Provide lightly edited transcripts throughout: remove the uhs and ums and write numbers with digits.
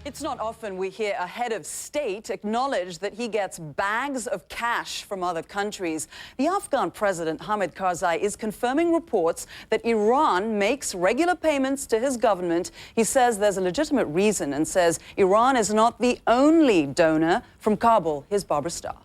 It's not often we hear a head of state acknowledge that he gets bags of cash from other countries. The Afghan president, Hamid Karzai, is confirming reports that Iran makes regular payments to his government. He says there's a legitimate reason and says Iran is not the only donor. From Kabul, here's Barbara Starr.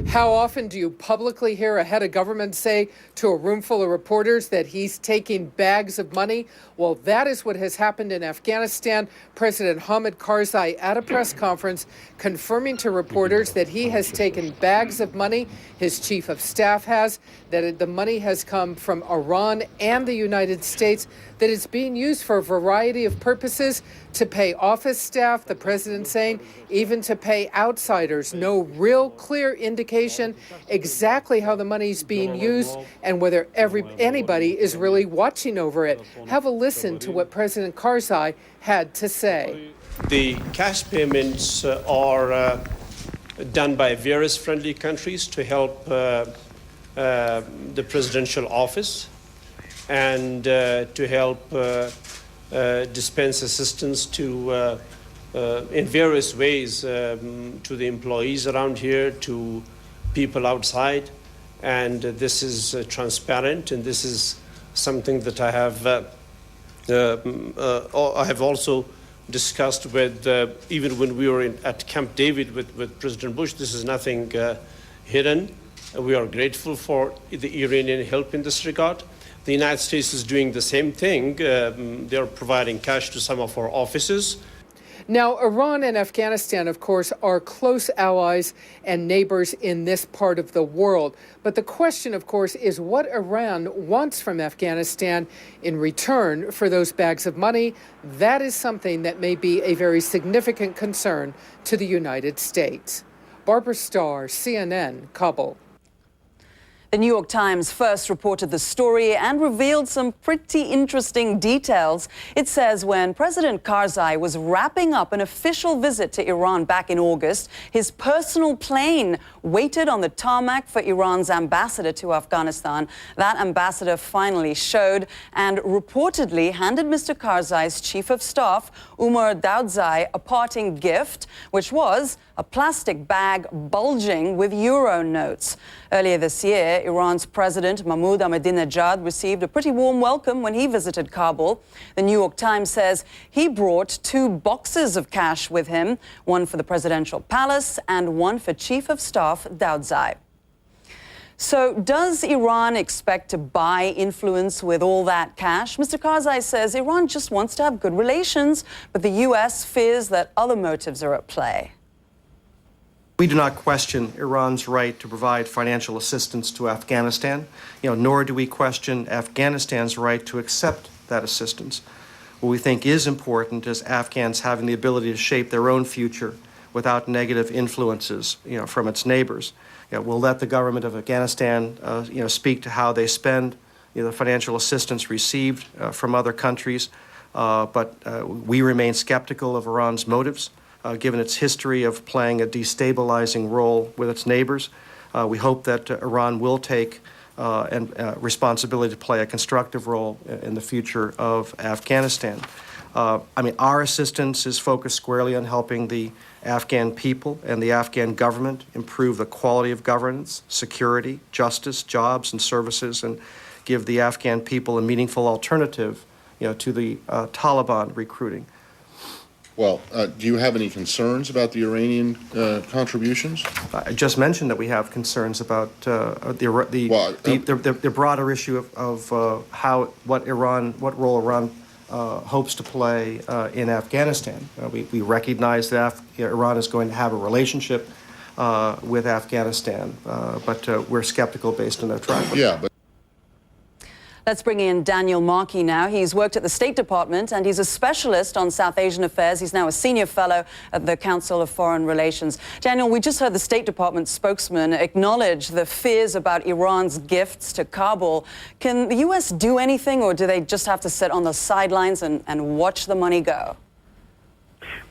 How often do you publicly hear a head of government say to a room full of reporters that he's taking bags of money? Well, that is what has happened in Afghanistan. President Hamid Karzai at a press conference confirming to reporters that he has taken bags of money. His chief of staff has, that the money has come from Iran and the United States, that it's being used for a variety of purposes, to pay office staff, the president saying, even to pay outsiders. No real clear indication exactly how the money's being used and whether anybody is really watching over it. Have a listen to what President Karzai had to say. The cash payments are done by various friendly countries to help the presidential office and to help dispense assistance to in various ways to the employees around here, to people outside, and this is transparent, and this is something that I have also discussed with even when we were at Camp David with President Bush. This is nothing hidden. We are grateful for the Iranian help in this regard. The United States is doing the same thing. They're providing cash to some of our offices. Now, Iran and Afghanistan, of course, are close allies and neighbors in this part of the world. But the question, of course, is what Iran wants from Afghanistan in return for those bags of money. That is something that may be a very significant concern to the United States. Barbara Starr, CNN, Kabul. The New York Times first reported the story and revealed some pretty interesting details. It says when President Karzai was wrapping up an official visit to Iran back in August, his personal plane waited on the tarmac for Iran's ambassador to Afghanistan. That ambassador finally showed and reportedly handed Mr. Karzai's chief of staff, Umar Daudzai, a parting gift, which was a plastic bag bulging with euro notes. Earlier this year, Iran's President Mahmoud Ahmadinejad received a pretty warm welcome when he visited Kabul. The New York Times says he brought 2 boxes of cash with him, one for the presidential palace and one for Chief of Staff Daudzai. So does Iran expect to buy influence with all that cash? Mr. Karzai says Iran just wants to have good relations, but the U.S. fears that other motives are at play. We do not question Iran's right to provide financial assistance to Afghanistan, nor do we question Afghanistan's right to accept that assistance. What we think is important is Afghans having the ability to shape their own future without negative influences, from its neighbors. We'll let the government of Afghanistan, speak to how they spend the financial assistance received from other countries, but we remain skeptical of Iran's motives. Given its history of playing a destabilizing role with its neighbors. We hope that Iran will take responsibility to play a constructive role in the future of Afghanistan. Our assistance is focused squarely on helping the Afghan people and the Afghan government improve the quality of governance, security, justice, jobs, and services, and give the Afghan people a meaningful alternative, to the Taliban recruiting. Well, do you have any concerns about the Iranian contributions? I just mentioned that we have concerns about the broader issue of what role Iran hopes to play in Afghanistan. We recognize that Iran is going to have a relationship with Afghanistan, but we're skeptical based on their track record. Yeah, but Let's bring in Daniel Markey now. He's worked at the State Department and he's a specialist on South Asian affairs. He's now a senior fellow at the Council of Foreign Relations. Daniel, we just heard the State Department spokesman acknowledge the fears about Iran's gifts to Kabul. Can the U.S. do anything, or do they just have to sit on the sidelines and watch the money go?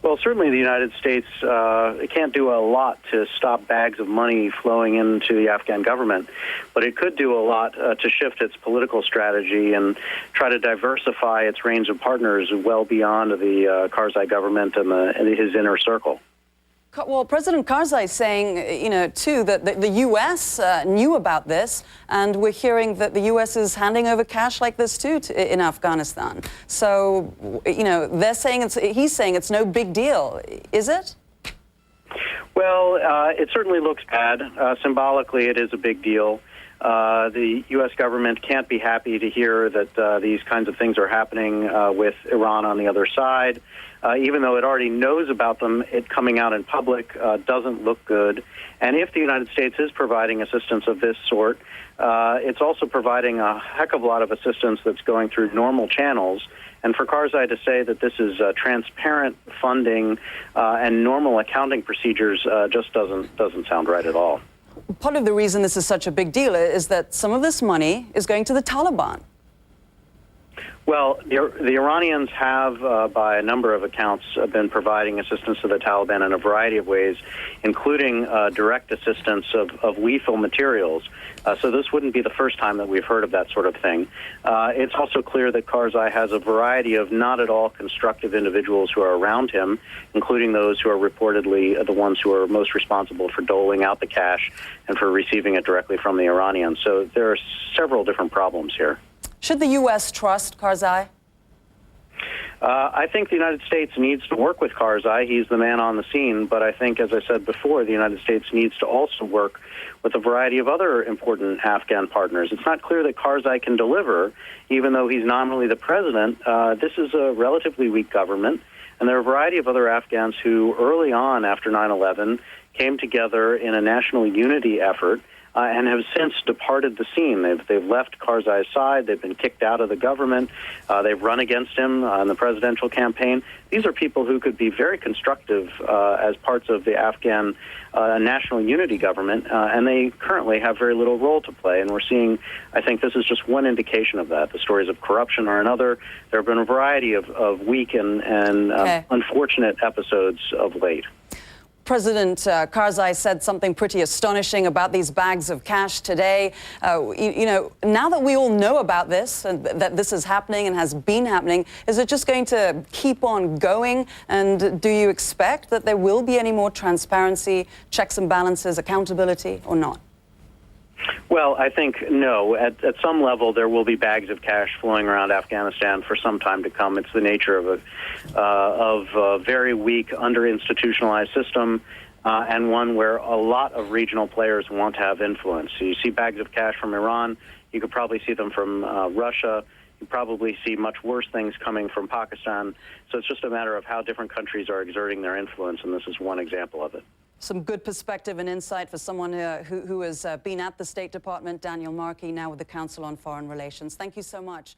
Well, certainly the United States can't do a lot to stop bags of money flowing into the Afghan government, but it could do a lot to shift its political strategy and try to diversify its range of partners well beyond the Karzai government and his inner circle. Well, President Karzai is saying, too, that the U.S. Knew about this, and we're hearing that the U.S. is handing over cash like this, too, in Afghanistan. So, they're saying he's saying it's no big deal. Is it? Well, it certainly looks bad. Symbolically, it is a big deal. The U.S. government can't be happy to hear that these kinds of things are happening with Iran on the other side. Even though it already knows about them, it coming out in public doesn't look good. And if the United States is providing assistance of this sort, it's also providing a heck of a lot of assistance that's going through normal channels. And for Karzai to say that this is transparent funding and normal accounting procedures just doesn't sound right at all. Part of the reason this is such a big deal is that some of this money is going to the Taliban. Well, the Iranians have, by a number of accounts, been providing assistance to the Taliban in a variety of ways, including direct assistance of lethal materials. So this wouldn't be the first time that we've heard of that sort of thing. It's also clear that Karzai has a variety of not at all constructive individuals who are around him, including those who are reportedly the ones who are most responsible for doling out the cash and for receiving it directly from the Iranians. So there are several different problems here. Should the U.S. trust Karzai? I think the United States needs to work with Karzai. He's the man on the scene. But I think, as I said before, the United States needs to also work with a variety of other important Afghan partners. It's not clear that Karzai can deliver, even though he's nominally the president. This is a relatively weak government. And there are a variety of other Afghans who, early on after 9/11, came together in a national unity effort and have since departed the scene. They've left Karzai's side. They've been kicked out of the government. They've run against him in the presidential campaign. These are people who could be very constructive as parts of the Afghan national unity government, and they currently have very little role to play. And we're seeing, I think this is just one indication of that. The stories of corruption are another. There have been a variety of weak and unfortunate episodes of late. President Karzai said something pretty astonishing about these bags of cash today. Now that we all know about this and that this is happening and has been happening, is it just going to keep on going? And do you expect that there will be any more transparency, checks and balances, accountability, or not? Well, I think no. At some level, there will be bags of cash flowing around Afghanistan for some time to come. It's the nature of a very weak, under-institutionalized system, and one where a lot of regional players want to have influence. So you see bags of cash from Iran. You could probably see them from Russia. You probably see much worse things coming from Pakistan. So it's just a matter of how different countries are exerting their influence, and this is one example of it. Some good perspective and insight for someone who has been at the State Department, Daniel Markey, now with the Council on Foreign Relations. Thank you so much.